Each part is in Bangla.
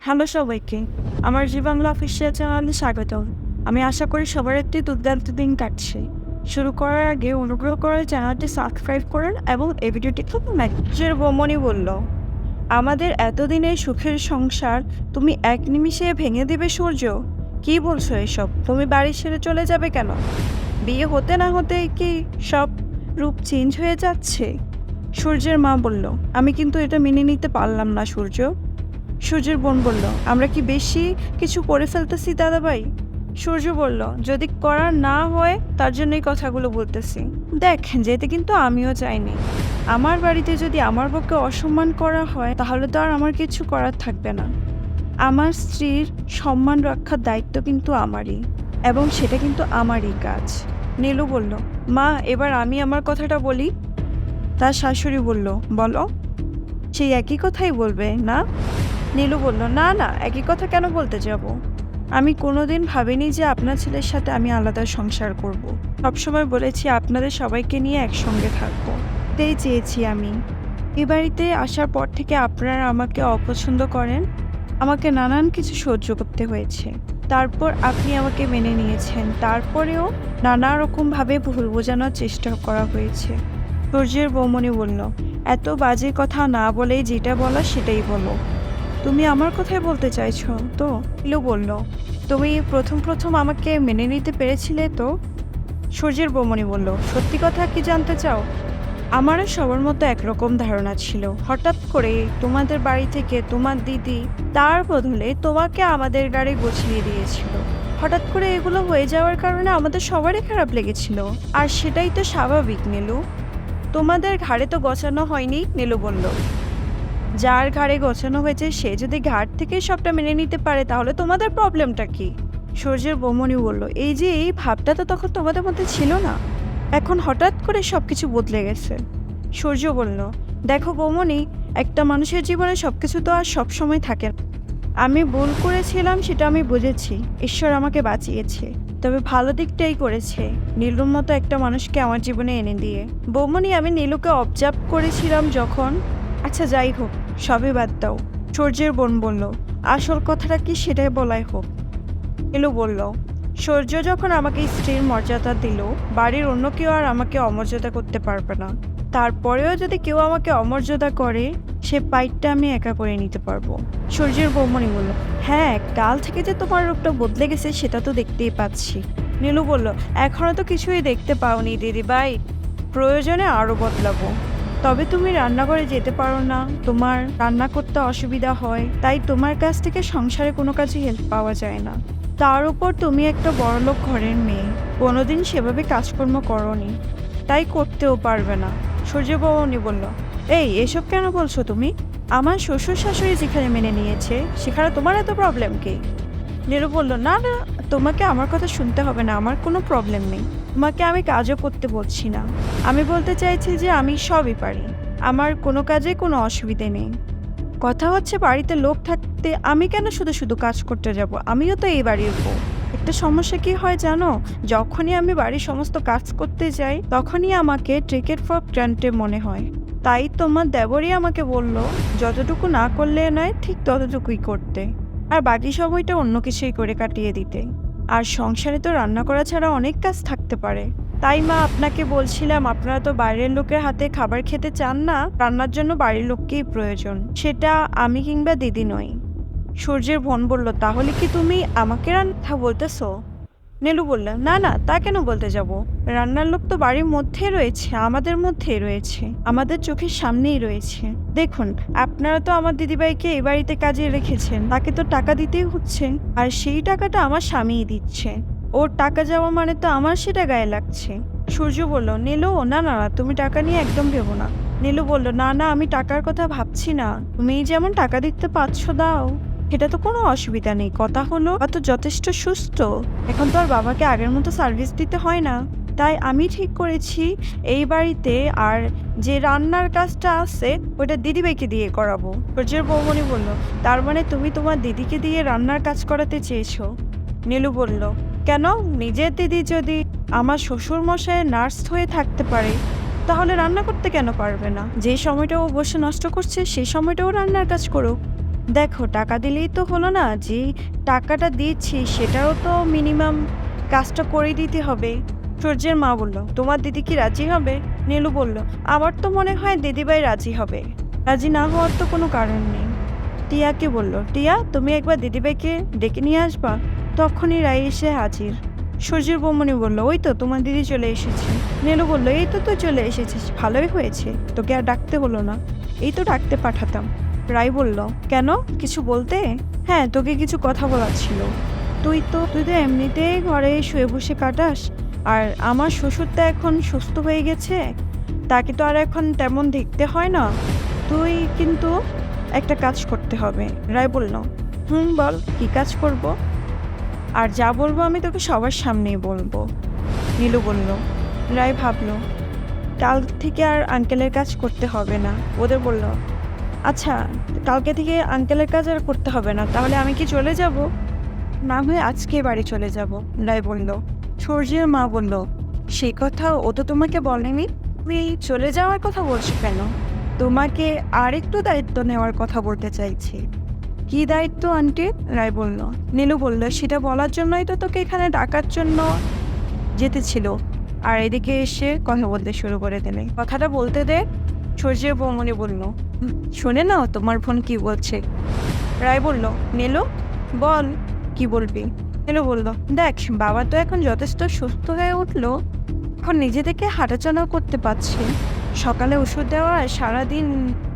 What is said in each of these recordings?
হ্যালো সবাইকে, আমার জি বাংলা অফিসিয়াল চ্যানেলে স্বাগতম। আমি আশা করি সবার একটি দুর্দান্ত দিন কাটছে। শুরু করার আগে অনুগ্রহ করে চ্যানেলটি সাবস্ক্রাইব করুন এবং এই ভিডিওটি খুব লাইক। বৌমনি বলল, আমাদের এতদিনের সুখের সংসার তুমি এক নিমিষে ভেঙে দেবে সূর্য? কি বলছো এসব? তুমি বাড়ি ছেড়ে চলে যাবে কেন? বিয়ে হতে না হতেই কি সব রূপ চেঞ্জ হয়ে যাচ্ছে? সূর্যের মা বলল, আমি কিন্তু এটা মেনে নিতে পারলাম না সূর্য। সূর্যের বোন বলল, আমরা কি বেশি কিছু করে ফেলতেছি দাদাভাই? সূর্য বলল, যদি করার না হয় তার জন্য এই কথাগুলো বলতেছি। দেখ, যেতে কিন্তু আমিও চাইনি। আমার বাড়িতে যদি আমার পক্ষে অসম্মান করা হয় তাহলে তো আর আমার কিছু করার থাকবে না। আমার স্ত্রীর সম্মান রক্ষার দায়িত্ব কিন্তু আমারই, এবং সেটা কিন্তু আমারই কাজ। নীলু বলল, মা এবার আমি আমার কথাটা বলি। তার শাশুড়ি বলল, বলো। সেই একই কথাই বলবে না? নীলু বলল, না না, একই কথা কেন বলতে যাব? আমি কোনোদিন ভাবিনি যে আপনার ছেলের সাথে আমি আলাদা সংসার করব। সবসময় বলেছি আপনাদের সবাইকে নিয়ে একসঙ্গে থাকবো, এটাই চেয়েছি আমি। এ বাড়িতে আসার পর থেকে আপনারা আমাকে অপছন্দ করেন, আমাকে নানান কিছু সহ্য করতে হয়েছে। তারপর আপনি আমাকে মেনে নিয়েছেন, তারপরেও নানা রকমভাবে ভুল বোঝানোর চেষ্টা করা হয়েছে। সূর্যের বৌমনি বলল, এত বাজে কথা না বলেই যেটা বলা সেটাই বলো। তুমি আমার কথাই বলতে চাইছো তো? নীলু বলল, তুমি প্রথম আমাকে মেনে নিতে পেরেছিলে তো? সূর্যের বৌমনি বলল, সত্যি কথা কি জানতে চাও? আমারও সবার মতো একরকম ধারণা ছিল। হঠাৎ করে তোমাদের বাড়ি থেকে তোমার দিদি তার বদলে তোমাকে আমাদের গাড়ি গুছিয়ে দিয়েছিল। হঠাৎ করে এগুলো হয়ে যাওয়ার কারণে আমাদের সবারই খারাপ লেগেছিল, আর সেটাই তো স্বাভাবিক নীলু। তোমাদের ঘাড়ে তো গোছানো হয়নি। নীলু বলল, যার ঘাড়ে গোছানো হয়েছে সে যদি ঘাট থেকে সবটা মেনে নিতে পারে তাহলে তোমাদের প্রবলেমটা কি? সূর্যের বৌমনি বলল, এই যে এই ভাবটা তো তখন তোমাদের মধ্যে ছিল না, এখন হঠাৎ করে সবকিছু বদলে গেছে। সূর্য বলল, দেখো বৌমনি, একটা মানুষের জীবনে সবকিছু তো আর সবসময় থাকে না। আমি ভুল করেছিলাম সেটা আমি বুঝেছি, ঈশ্বর আমাকে বাঁচিয়েছে। তবে ভালো দিকটাই করেছে, নীলুর মতো একটা মানুষকে আমার জীবনে এনে দিয়ে। বৌমনি, আমি নীলুকে অবজার্ভ করেছিলাম যখন। আচ্ছা যাই হোক, সবই বাদ দাও। সূর্যের বোন বলল, আসল কথাটা কি সেটাই বলাই হোক। নীলু বলল, সূর্য যখন আমাকে স্ত্রীর মর্যাদা দিল, বাড়ির অন্য কেউ আর আমাকে অমর্যাদা করতে পারবে না। তারপরেও যদি কেউ আমাকে অমর্যাদা করে, সে পাইটটা আমি একা করে নিতে পারবো। সূর্যের বৌমনি বলল, হ্যাঁ, কাল থেকে যে তোমার রূপটা বদলে গেছে সেটা তো দেখতেই পাচ্ছি। নীলু বলল, এখনো তো কিছুই দেখতে পাওনি দিদিভাই, প্রয়োজনে আরো বদলাবো। তবে তুমি রান্নাঘরে যেতে পারো না, তোমার রান্না করতে অসুবিধা হয়, তাই তোমার কাছ থেকে সংসারে কোনো কাজে হেল্প পাওয়া যায় না। তার উপর তুমি একটা বড়লোক ঘরের মেয়ে, কোনোদিন সেভাবে কাজকর্ম করনি, তাই করতেও পারবে না। সূর্যবৌমনি বলল, এই এসব কেন বলছো তুমি? আমার শ্বশুর শাশুড়ি যেখানে মেনে নিয়েছে সেখানে তোমার এত প্রবলেম কি? নীলু বলল, না না, তোমাকে আমার কথা শুনতে হবে না, আমার কোনো প্রবলেম নেই। তোমাকে আমি কাজও করতে বলছি না, আমি বলতে চাইছি যে আমি সবই পারি, আমার কোনো কাজে কোনো অসুবিধে নেই। কথা হচ্ছে বাড়িতে লোক থাকতে আমি কেন শুধু শুধু কাজ করতে যাব? আমিও তো এই বাড়ির বউ। একটা সমস্যা কি হয় জানো? যখনই আমি বাড়ির সমস্ত কাজ করতে যাই তখনই আমাকে টেকেট ফর গ্রান্টেড মনে হয়। তাই তোমার দেবরই আমাকে বলল, যতটুকু না করলে নয় ঠিক ততটুকুই করতে, আর বাকি সময়টা অন্য কিছুই করে কাটিয়ে দিতে। আর সংসারে তো রান্না করা ছাড়া অনেক কাজ থাকতে পারে। তাই মা, আপনাকে বলছিলাম, আপনারা তো বাইরের লোকের হাতে খাবার খেতে চান না, রান্নার জন্য বাড়ির লোককেই প্রয়োজন, সেটা আমি কিংবা দিদি নই। সূর্যের বোন বলল, তাহলে কি তুমি আমাকে রান্না বলতেছো? নীলু বলল, না না, তা কেন বলতে যাব? রান্নার লোক তো বাড়ির মধ্যেই রয়েছে, আমাদের মধ্যেই রয়েছে, আমাদের চোখের সামনেই রয়েছে। দেখুন, আপনারা তো আমার দিদিভাইকে এই বাড়িতে কাজে রেখেছেন, তাকে তো টাকা দিতেই হচ্ছে, আর সেই টাকাটা আমার স্বামীই দিচ্ছে। ওর টাকা যাওয়া মানে তো আমার সেটা গায়ে লাগছে। সূর্য বলল, নীলু, না না, তুমি টাকা নিয়ে একদম ভেবো না। নীলু বলল, না না, আমি টাকার কথা ভাবছি না, তুমি যেমন টাকা দিতে পারছো দাও, এটা তো কোনো অসুবিধা নেই। কথা হলো অত যথেষ্ট সুস্থ, এখন তো আর বাবাকে আগের মতো সার্ভিস দিতে হয় না। তাই আমি ঠিক করেছি এই বাড়িতে আর যে রান্নার কাজটা আছে ওটা দিদিভাইকে দিয়ে করাবো। সূর্যের বৌমনি বলল, তার মানে তুমি তোমার দিদিকে দিয়ে রান্নার কাজ করাতে চেয়েছো? নীলু বলল, কেন? নিজের দিদি যদি আমার শ্বশুর মশাইয়ের নার্স হয়ে থাকতে পারে তাহলে রান্না করতে কেন পারবে না? যে সময়টা ও বসে নষ্ট করছে সেই সময়টাও রান্নার কাজ করুক। দেখো টাকা দিলেই তো হলো না, যে টাকাটা দিচ্ছি সেটাও তো মিনিমাম কাজটা করে দিতে হবে। সূর্যের মা বলল, তোমার দিদি কি রাজি হবে? নীলু বলল, আমার তো মনে হয় দিদিভাই রাজি হবে, রাজি না হওয়ার তো কোনো কারণ নেই। টিয়াকে বলল, টিয়া তুমি একবার দিদিভাইকে ডেকে নিয়ে আসবা। তখনই রাই এসে হাজির। সূর্যের বৌমনি বলল, ওই তো তোমার দিদি চলে এসেছে। নীলু বলল, এই তো তুই চলে এসেছিস, ভালোই হয়েছে, তোকে আর ডাকতে হলো না, এই তো ডাকতে পাঠাতাম। রাই বলল, কেন, কিছু বলতে? হ্যাঁ, তোকে কিছু কথা বলার ছিল। তুই তো এমনিতেই ঘরে শুয়ে বসে কাটাস, আর আমার শ্বশুরটা এখন সুস্থ হয়ে গেছে, তাকে তো আর এখন তেমন দেখতে হয় না। তুই কিন্তু একটা কাজ করতে হবে। রায় বলল, বল, কি কাজ করব? আর যা বলবো আমি তোকে সবার সামনেই বলবো। নীলু বলল। রায় ভাবলো, কাল থেকে আর আঙ্কেলের কাজ করতে হবে না। ওদের বলল, আচ্ছা, কালকে থেকে আঙ্কেলের কাজ আর করতে হবে না, তাহলে আমি কি চলে যাব? না হয়ে আজকে বাড়ি চলে যাব। রায় বলল। সূর্যের মা বলল, সেই কথা ও তো তোমাকে বলেনি, তুমি চলে যাওয়ার কথা বলছো কেন? তোমাকে আর একটু দায়িত্ব নেওয়ার কথা বলতে চাইছি। কি দায়িত্ব আন্টি? রায় বলল। নীলু বলল, সেটা বলার জন্যই তো তোকে এখানে ডাকার জন্য যেতেছিল, আর এদিকে এসে কথা বলতে শুরু করে দিলে। কথাটা বলতে দে। সূর্যের বৌমনি বলল, শোনে না তোমার বোন কি বলছে। রায় বলল, নীলু বল, কি বলবি? নীলু বলল, দেখ, বাবা তো এখন যথেষ্ট সুস্থ হয়ে উঠলো, এখন নিজে থেকে হাঁটাচলা করতে পারছে, সকালে ওষুধ দেওয়া আর সারাদিন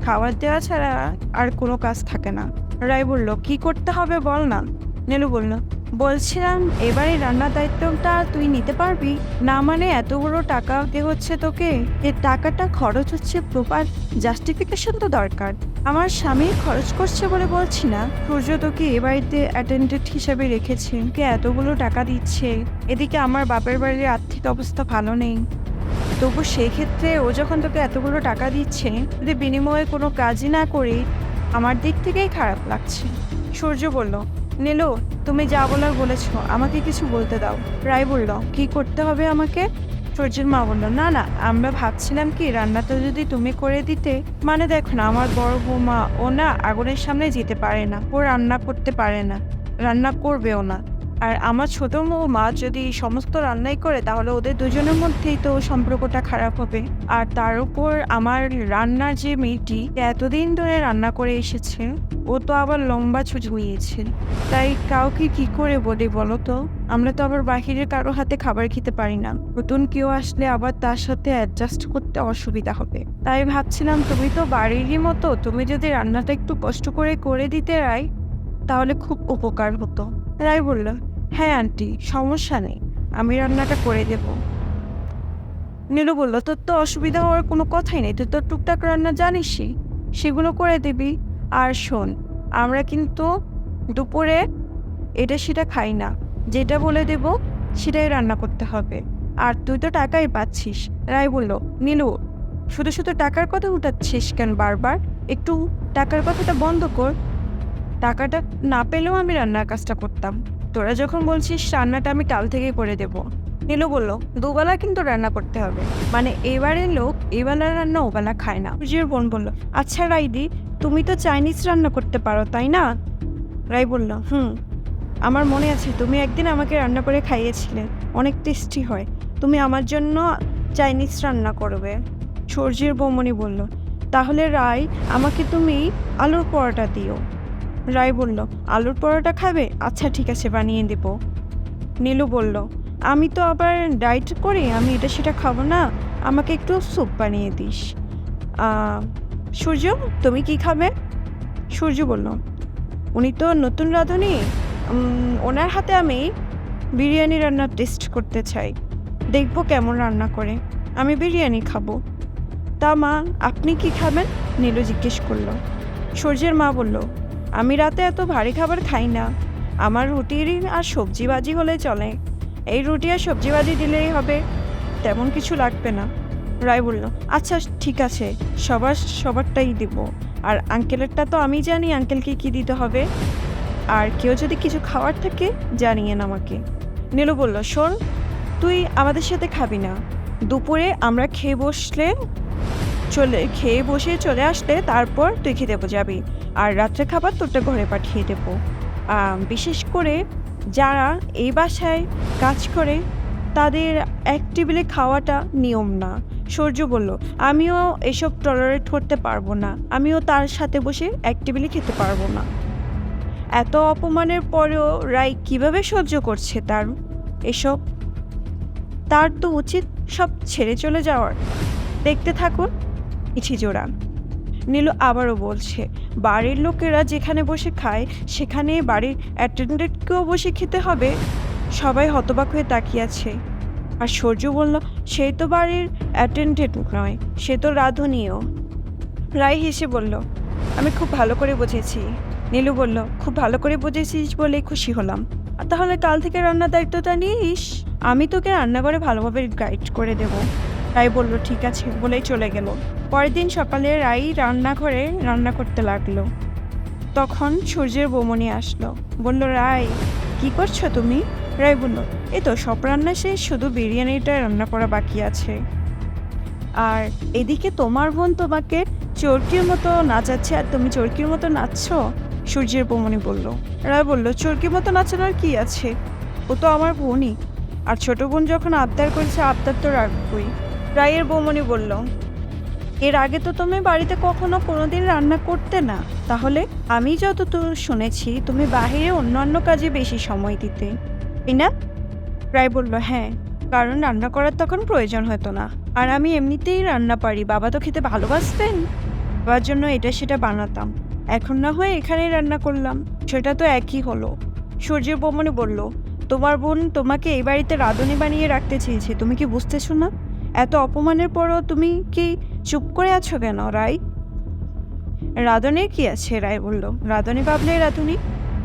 খাবার দেওয়া ছাড়া আর কোনো কাজ থাকে না। রায় বলল, কি করতে হবে বল না। নীলু বলল, বলছিলাম এবারে রান্নার দায়িত্বটা তুই নিতে পারবি না? মানে এতগুলো টাকা কে হচ্ছে তোকে, এ টাকাটা খরচ হচ্ছে, প্রপার জাস্টিফিকেশন তো দরকার। আমার স্বামী খরচ করছে বলে বলছি না, সূর্য তোকে এ বাড়িতে অ্যাটেন্ডেন্ট হিসেবে রেখেছে, কে এতগুলো টাকা দিচ্ছে, এদিকে আমার বাপের বাড়ির আর্থিক অবস্থা ভালো নেই, তবু সেই ক্ষেত্রে ও যখন তোকে এতগুলো টাকা দিচ্ছে, যদি বিনিময়ে কোনো কাজই না করি, আমার দিক থেকেই খারাপ লাগছে। সূর্য বলল, নীলু তুমি যা বলার বলেছ, আমাকে কিছু বলতে দাও। রায় বলল, কি করতে হবে আমাকে? সূর্যের মা বলল, না না, আমরা ভাবছিলাম কি রান্নাটা যদি তুমি করে দিতে। মানে দেখো না, আমার বড় বৌমা, ও না আগুনের সামনে যেতে পারে না, ও রান্না করতে পারে না, রান্না করবেও না। আর আমার ছোট মা যদি সমস্ত রান্নাই করে, তাহলে ওদের দুজনের মধ্যেই তো সম্পর্কটা খারাপ হবে। আর তার উপর আমার রান্নার যে মেয়েটি এতদিন ধরে রান্না করে এসেছে, ও তো আবার লম্বা ঝুঁইয়েছে। তাই কাউকে কি করে বলি বলো তো? আমরা তো আবার বাহিরের কারো হাতে খাবার খেতে পারি না, নতুন কেউ আসলে আবার তার সাথে অ্যাডজাস্ট করতে অসুবিধা হবে। তাই ভাবছিলাম তুমি তো বাড়িরই মতো, তুমি যদি রান্নাটা একটু কষ্ট করে করে দিতে রাই, তাহলে খুব উপকার হতো। রাই বলল, হ্যাঁ আন্টি, সমস্যা নেই, আমি রান্নাটা করে দেব। নীলু বলল, তোর তো অসুবিধা হওয়ার কোনো কথাই নেই, তুই তো টুকটাক রান্না জানিসই, সেগুলো করে দিবি। আর শোন, আমরা কিন্তু দুপুরে এটা সেটা খাই না, যেটা বলে দেব সেটাই রান্না করতে হবে। আর তুই তো টাকাই পাচ্ছিস। রায় বলল, নীলু শুধু শুধু টাকার কথা উঠাচ্ছিস কেন বারবার? একটু টাকার কথাটা বন্ধ কর। টাকাটা না পেলেও আমি রান্নার কাজটা করতাম, তোরা যখন বলছিস রান্নাটা আমি কাল থেকে করে দেব। নীলু বলল, দুবেলা কিন্তু রান্না করতে হবে, মানে এবারের লোক এবেলার রান্না ওবেলা খায় না। সূর্যের বোন বলল, আচ্ছা রাইদি, তুমি তো চাইনিজ রান্না করতে পারো তাই না? রাই বলল, আমার মনে আছে তুমি একদিন আমাকে রান্না করে খাইয়েছিলে, অনেক টেস্টি হয়, তুমি আমার জন্য চাইনিজ রান্না করবে। সূর্যের বৌমনি বলল, তাহলে রাই, আমাকে তুমি আলুর পরোটা দিও। রায় বলল, আলুর পরোটা খাবে? আচ্ছা ঠিক আছে, বানিয়ে দেব। নীলু বলল, আমি তো আবার ডায়েট করি, আমি এটা সেটা খাবো না, আমাকে একটু স্যুপ বানিয়ে দিস। সূর্য তুমি কি খাবে? সূর্য বলল, উনি তো নতুন রাঁধুনি, ওনার হাতে আমি বিরিয়ানি রান্নার টেস্ট করতে চাই, দেখবো কেমন রান্না করে, আমি বিরিয়ানি খাবো। তা মা, আপনি কি খাবেন? নীলু জিজ্ঞেস করলো। সূর্যের মা বলল, আমি রাতে এত ভারী খাবার খাই না, আমার রুটি আর সবজি ভাজি হলে চলে, এই রুটি আর সবজি ভাজি দিলেই হবে, তেমন কিছু লাগবে না। রায় বলল, আচ্ছা ঠিক আছে, সবারটাই দিব, আর আঙ্কেলেরটা তো আমি জানি আঙ্কেলকে কি দিতে হবে, আর কেউ যদি কিছু খাওয়ার থাকে জানিয়েন আমাকে। নীলু বলল, শোন, তুই আমাদের সাথে খাবি না, দুপুরে আমরা খেয়ে বসে চলে আসলে তারপর তুই খেতে যাবি, আর রাত্রে খাবার তোরটা ঘরে পাঠিয়ে দেবো। বিশেষ করে যারা এই বাসায় কাজ করে তাদের এক টেবিলে খাওয়াটা নিয়ম না। সূর্য বলল, আমিও এসব টলারেট করতে পারবো না, আমিও তার সাথে বসে এক টেবিলে খেতে পারবো না। এত অপমানের পরেও রাই কিভাবে সহ্য করছে তার এসব? তার তো উচিত সব ছেড়ে চলে যাওয়ার। দেখতে থাকুন ইছি জোড়া। নীলু আবারও বলছে, বাড়ির লোকেরা যেখানে বসে খায় সেখানে বাড়ির অ্যাটেন্ডেন্টকেও বসে খেতে হবে? সবাই হতবাক হয়ে তাকিয়ে আছে। আর সূর্য বলল, সে তো বাড়ির অ্যাটেন্ডেন্ট নয়, সে তো রাঁধুনিও। রাই হেসে বলল, আমি খুব ভালো করে বুঝেছি। নীলু বলল, খুব ভালো করে বুঝেছিস বলেই খুশি হলাম। তাহলে কাল থেকে রান্নার দায়িত্বটা নিস, আমি তোকে রান্নাঘরে ভালোভাবে গাইড করে দেব। রাই বলল, ঠিক আছে বলেই চলে গেল। পরের দিন সকালে রাই রান্নাঘরে রান্না করতে লাগলো। তখন সূর্যের বৌমনি আসলো, বলল, রাই কি করছো তুমি? রাই বলল, এই তো সব রান্না শেষ, শুধু বিরিয়ানিটা রান্না করা বাকি আছে। আর এদিকে তোমার বোন তোমাকে চরকির মতো নাচাচ্ছে আর তুমি চরকির মতো নাচছো? সূর্যের বৌমনি বলল। রায় বলল, চরকির মতো নাচানোর কি আছে, ও তো আমার বোনই, আর ছোট বোন যখন আবদার করেছে আবদার তো রাখবই। রায়ের বৌমনি বলল, এর আগে তো তুমি বাড়িতে কখনো কোনোদিন রান্না করতে না, তাহলে? আমি যতদূর শুনেছি তুমি বাহিরে অন্যান্য কাজে বেশি সময় দিতে, তাই না? রায় বলল, হ্যাঁ, কারণ রান্না করার তখন প্রয়োজন হতো না, আর আমি এমনিতেই রান্না পারি, বাবা তো খেতে ভালোবাসতেন, বাবার জন্য এটা সেটা বানাতাম, এখন না হয় এখানেই রান্না করলাম, সেটা তো একই হলো। সূর্যের বৌমনি বলল, তোমার বোন তোমাকে এই বাড়িতে রাঁধুনি বানিয়ে রাখতে চেয়েছে, তুমি কি বুঝতেছো না? এত অপমানের পরও তুমি কি চুপ করে আছো কেন রাই? রাঁধুনির কি আছে? রায় বলল, রাঁধুনি ভাবলে রাঁধুনি,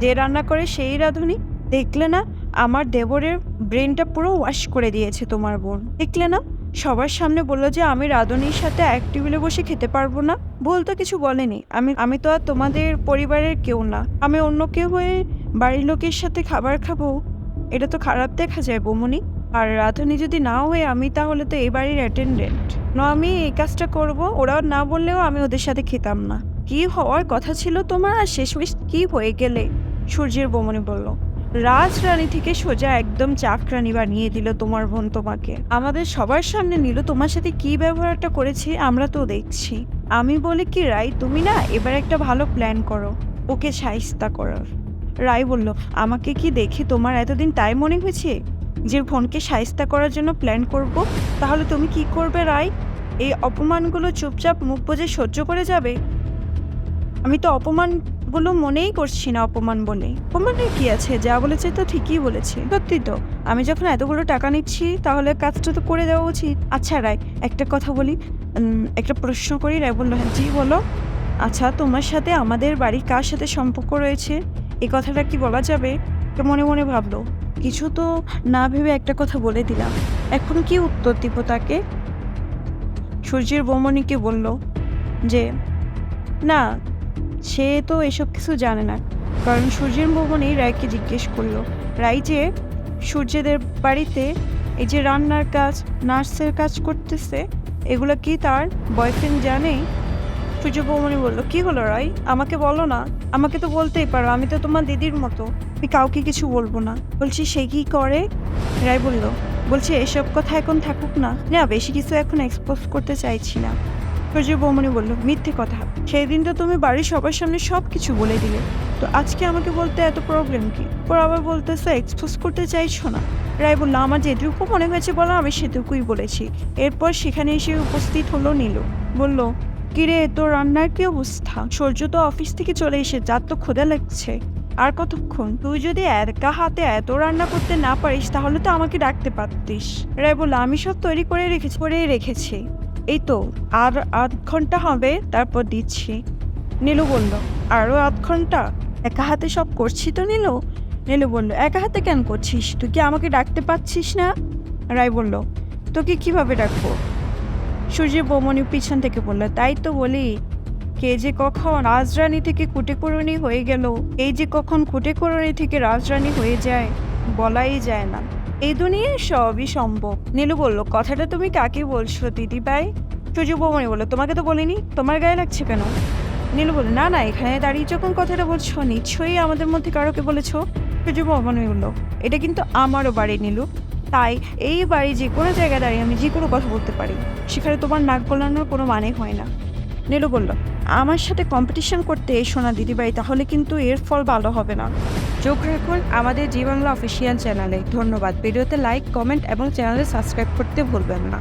যে রান্না করে সেই রাঁধুনি। দেখলে না, আমার দেবরের ব্রেনটা পুরো ওয়াশ করে দিয়েছে তোমার বোন, দেখলে না? সবার সামনে বললো যে আমি রাঁধুনির সাথে এক টেবিলে বসে খেতে পারবো না। ভুল তো কিছু বলেনি, আমি তো আর তোমাদের পরিবারের কেউ না, আমি অন্য কেউ হয়ে বাড়ির লোকের সাথে খাবার খাবো? এটা তো খারাপ দেখা যায় বৌমনি। আর রাঁধুনি যদি না হয়ে আমি, তাহলে তো এই বাড়ির অ্যাটেন্ডেন্ট না, আমি এই কাজটা করব, ওরা না বললেও আমি ওদের সাথে খেতাম না। কি হওয়ার কথা ছিল তোমার, আর শেষমেশ কি হয়ে গেলে? সূর্যের বৌমনি বলল, রাজরানী থেকে সোজা একদম চাকরানি বানিয়ে দিল তোমার বোন তোমাকে। আমাদের সবার সামনে নিল, তোমার সাথে কি ব্যবহারটা করেছে আমরা তো দেখছি। আমি বলি কি রাই, তুমি না এবার একটা ভালো প্ল্যান করো ওকে শায়েস্তা করার। রাই বলল, আমাকে কি দেখে তোমার এতদিন তাই মনে হয়েছে যে বোনকে শায়েস্তা করার জন্য প্ল্যান করব? তাহলে তুমি কি করবে রাই? এই অপমানগুলো চুপচাপ মুখ বুজে সহ্য করে যাবে? আমি তো অপমানগুলো মনেই করছি না অপমান বলে। অপমানের কি আছে, যা বলেছে তো ঠিকই বলেছে। সত্যি তো, আমি যখন এতগুলো টাকা নিচ্ছি তাহলে কাজটা তো করে দেওয়া উচিত। আচ্ছা রায়, একটা কথা বলি, একটা প্রশ্ন করি। রায় বলল, হ্যাঁ জি বলো। আচ্ছা, তোমার সাথে আমাদের বাড়ির কার সাথে সম্পর্ক রয়েছে এই কথাটা কি বলা যাবে? মনে মনে ভাবলো, কিছু তো না ভেবে একটা কথা বলে দিলাম, এখন কি উত্তর দিব তাকে? সূর্যের বৌমনিকে বলল যে না, সে তো এসব কিছু জানে না। কারণ সূর্যের বৌমনি রায়কে জিজ্ঞেস করলো, রাই যে সূর্যদের বাড়িতে এই যে রান্নার কাজ, নার্সের কাজ করতেছে, এগুলো কি তার বয়ফ্রেন্ড জানে? সূর্য বৌমনি বলল, কি হলো রাই, আমাকে বলো না। আমাকে তো বলতেই পারো, আমি তো তোমার দিদির মতো, আমি কাউকে কিছু বলবো না। বলছি সে কি করে? রাই বলছে এসব কথা এখন থাকুক না, না বেশি কিছু এখন এক্সপোজ করতে চাইছি না। সূর্য বৌমনি বলল, মিথ্যে কথা, সেই দিন তো তুমি বাড়ির সবার সামনে সব কিছু বলে দিলে, তো আজকে আমাকে বলতে এত প্রবলেম কি? পর আবার বলতেছো এক্সপোজ করতে চাইছো না। রায় বলল, আমার যেটুকু মনে হয়েছে বলো, আমি সেটুকুই বলেছি। এরপর সেখানে এসে উপস্থিত হলো নীলু। বলল, কিরে তোর রান্নার কি অবস্থা? সূর্য তো অফিস থেকে চলে এসে, যার তো ক্ষুধা লাগছে, আর কতক্ষণ? তুই যদি একা হাতে এত রান্না করতে না পারিস তাহলে তো আমাকে ডাকতে পারতিস। রায় বলল, আমি সব তৈরি করেই রেখেছি, এই তো আর ৮ ঘন্টা হবে, তারপর দিচ্ছি। নীলু বলল, আরও ৮ ঘন্টা? একা হাতে সব করছি তো নীলু। নীলু বলল, একা হাতে কেন করছিস? তুই কি আমাকে ডাকতে পারছিস না? রায় বলল, তোকে কিভাবে ডাকবো? সূর্যের বৌমনি পিছন থেকে বলল, তাই তো বলি, কে যে কখন রাজরানী থেকে কুটেকুরুনি হয়ে গেল, এই যে কখন কুটেকুরুনি থেকে রাজরানী হয়ে যায় বলাই যায় না, এই দুনিয়ায় সবই সম্ভব। নীলু বলল, কথাটা তুমি কাকে বলছো দিদি ভাই? সূর্য বৌমনি বলল, তোমাকে তো বলিনি, তোমার গায়ে লাগছে কেন? নীলু বলল, না না, এখানে দাঁড়িয়ে যখন কথাটা বলছো নিশ্চয়ই আমাদের মধ্যে কারোকে বলেছো। সুজীব অবাক হয়ে বলল, এটা কিন্তু আমারও বাড়ি নীলু, তাই এই বাড়ি যে কোনো জায়গায় দাঁড়িয়ে আমি যে কোনো কথা বলতে পারি, সেখানে তোমার নাক গলানোর কোনো মানে হয় না। নীলু বলল, আমার সাথে কম্পিটিশন করতে এসো না দিদিভাই, তাহলে কিন্তু এর ফল ভালো হবে না। চোখ রাখুন আমাদের জি বাংলা অফিসিয়াল চ্যানেলে। ধন্যবাদ। ভিডিওতে লাইক, কমেন্ট এবং চ্যানেলে সাবস্ক্রাইব করতে ভুলবেন না।